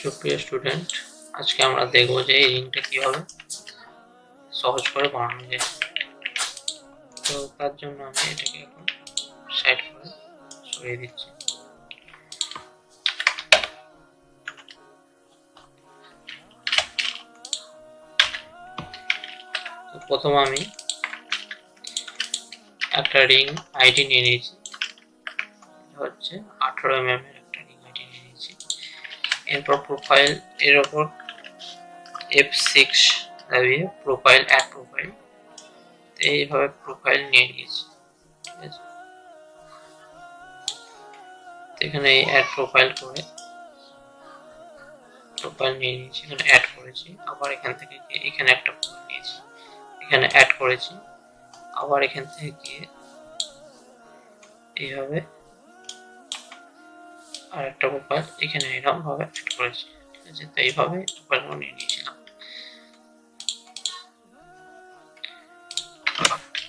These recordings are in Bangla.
সুপ্রিয় স্টুডেন্ট, আজকে আমরা দেখব যে এই রিংটা কিভাবে সহজ করে বানানো যায়। তো তার জন্য আমি এটাকে এখন সাইড করে সরিয়ে দিচ্ছি। তো প্রথম আমি একটা রিং আইডি নিয়ে নিয়েছি, হচ্ছে 18 mm এর একটা রিং আইডি নিয়ে নিয়েছি। এরপর প্রোফাইল এর উপর F6 দাবিয়ে প্রোফাইল অ্যাড প্রোফাইল, এইভাবে প্রোফাইল নিয়ে নিয়েছি। ঠিক আছে, এখানে অ্যাড প্রোফাইল করে প্রোফাইল নিয়ে নিয়েছি, এখানে অ্যাড করেছি। আবার এখান থেকে গিয়ে এখানে একটা প্রোফাইল নিয়েছি, এখানে অ্যাড করেছি। আবার এখান থেকে গিয়ে এইভাবে আর একটা প্রোফাইল এখানে এরকম ভাবে অ্যাড করেছি। ঠিক আছে, তো এইভাবে প্রোফাইলগুলো নিয়ে নিয়েছিলাম।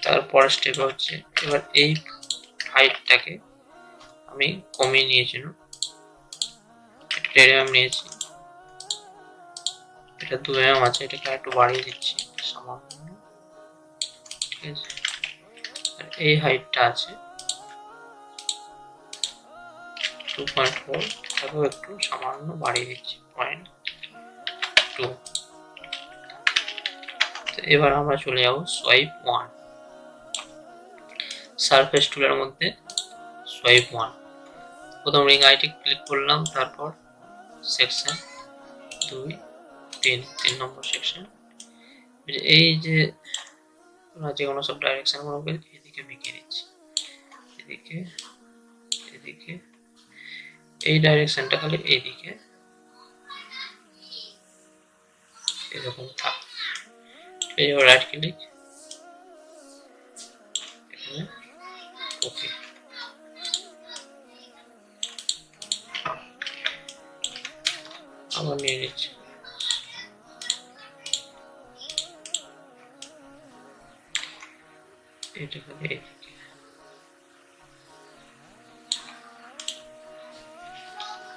তারপরের স্টেপ হচ্ছে এবার এই হাইটটাকে আমি কমিয়ে নিয়েছিলাম, 1.5 mm নিয়েছি, এটা 2 mm আছে, এটাকে একটু বাড়িয়ে দিচ্ছি সামান্য। ঠিক আছে, আর এই হাইটটা আছে 2.4, এটাকেও একটু সামান্য বাড়িয়ে দিচ্ছি 0.2। তো এবার আমরা চলে যাব সোয়াইপ 1, সারফেস টুলের মধ্যে সোয়াইপ 1। প্রথম রিং আইটি ক্লিক করলাম, তারপর সেকশন 2, 3 নম্বর সেকশন। এই যে যে কোনো সব ডাইরেকশন গুলোকে এদিকে বেঁকে দিচ্ছি, এদিকে এদিকে, এই ডাইরেকশনটা খালি এইদিকে এরকম থাক। এই রাইট ক্লিক, এখানে ওকে। আবার নিয়ে নিচ্ছি, এটা খালি এইদিকে।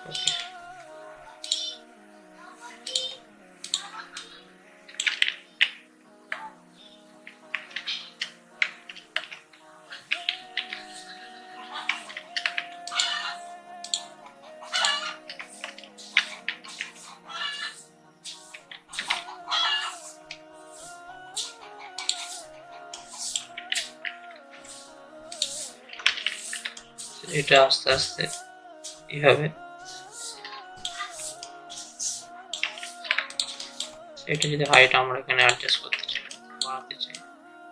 ওকে, এটা আস্তে আস্তে এইভাবে, এটা যদি হাইট আমরা এখানে অ্যাডজাস্ট করতে চাই, বাড়াতে চাই,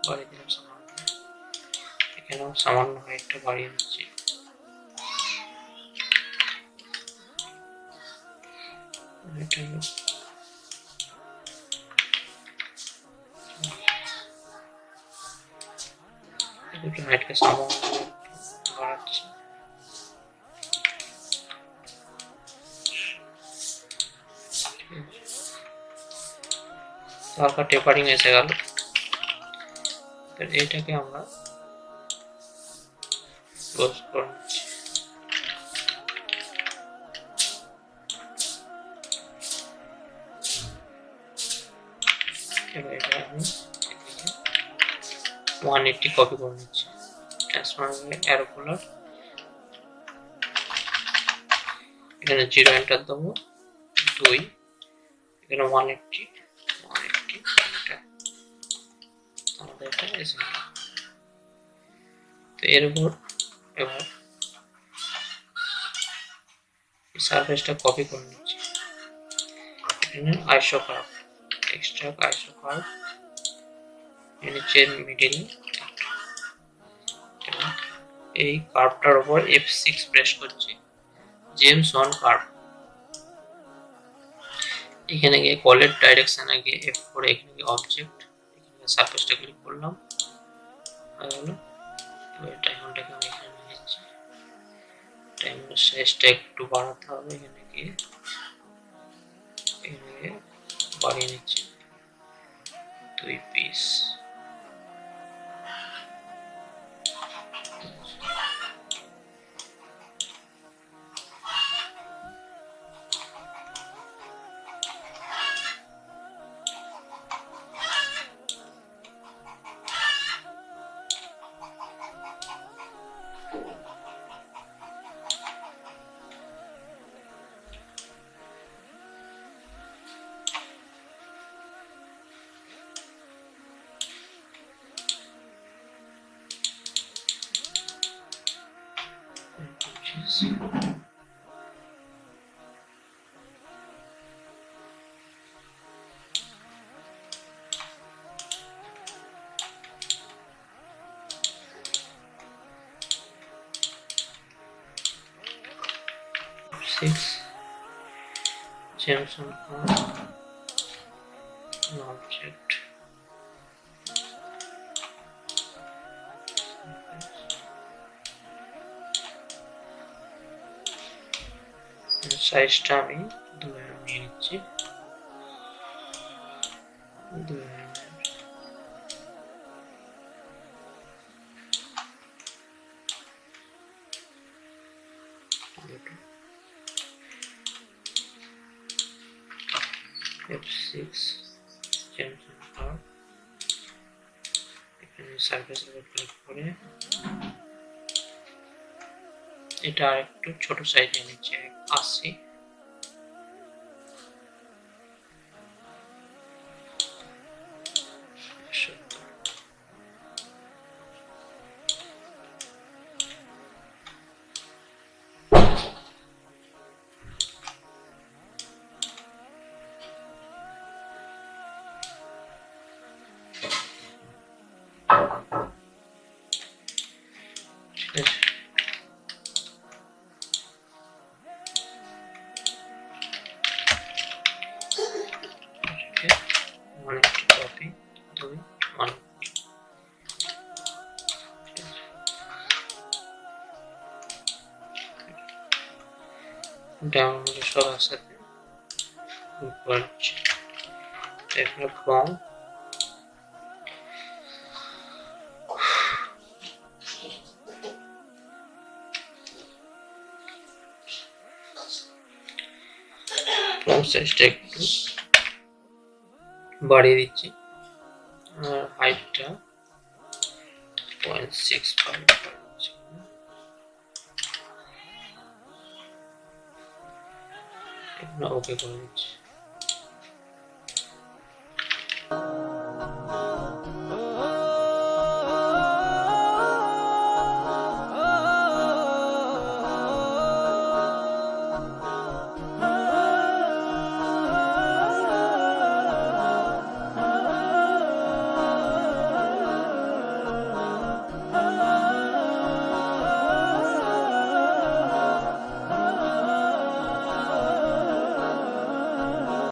বাড়িয়ে দিলাম সামান্য, এখানেও সামান্য হাইটটা বাড়িয়ে দিচ্ছি। দুটো হাইটকে সামান্য বাড়াচ্ছি। হালকা টেপারিং এসে গেল, এইটাকে আমরা ক্লোজ করে নিচ্ছি। এবার এটা আমি 180 কপি করে নিচ্ছি, ট্রান্সফরমার অ্যারো কালার, এখানে 0 এন্টার দেবো, 2, এখানে 180 আমাদের এটা এসে গেল। তো এর উপর এবার সারফেসটা কপি করে নিচ্ছি, এখানে আইসো কার্ভ, এক্সট্রাক্ট আইসো কার্ভ, নিচের মিডিলে এই কার্ভটার উপর F6 প্রেস করছি, জেমস 1 কার্ভ। এখানে গিয়ে কলের ডাইরেকশনে গিয়ে F4, এখানে গিয়ে অবজেক্ট, এখানে সারফেসটা ক্লিক করলাম, হয়ে গেল। এবার ডায়মন্ডটাকে আমি এখানে নিয়ে নিচ্ছি, ডায়মন্ডের সাইজটা একটু বাড়াতে হবে, এখানে গিয়ে বাড়িয়ে নিচ্ছি 2 piece. F6 gems on an object. সাইজটা আমি 2 mm নিয়ে নিচ্ছি। 2 mm F6 gems on curve, এখানে সারফেস এর উপর ক্লিক করে এটা আরেকটু ছোট সাইজে নিচে 80 copy 2 1 ডাউনলোড সব একসাথে এখানে ফর্ম সাইজটা একটু বাড়িয়ে দিচ্ছি আর হাইটটা 0.65 দিচ্ছি। ওকে করে দিচ্ছি।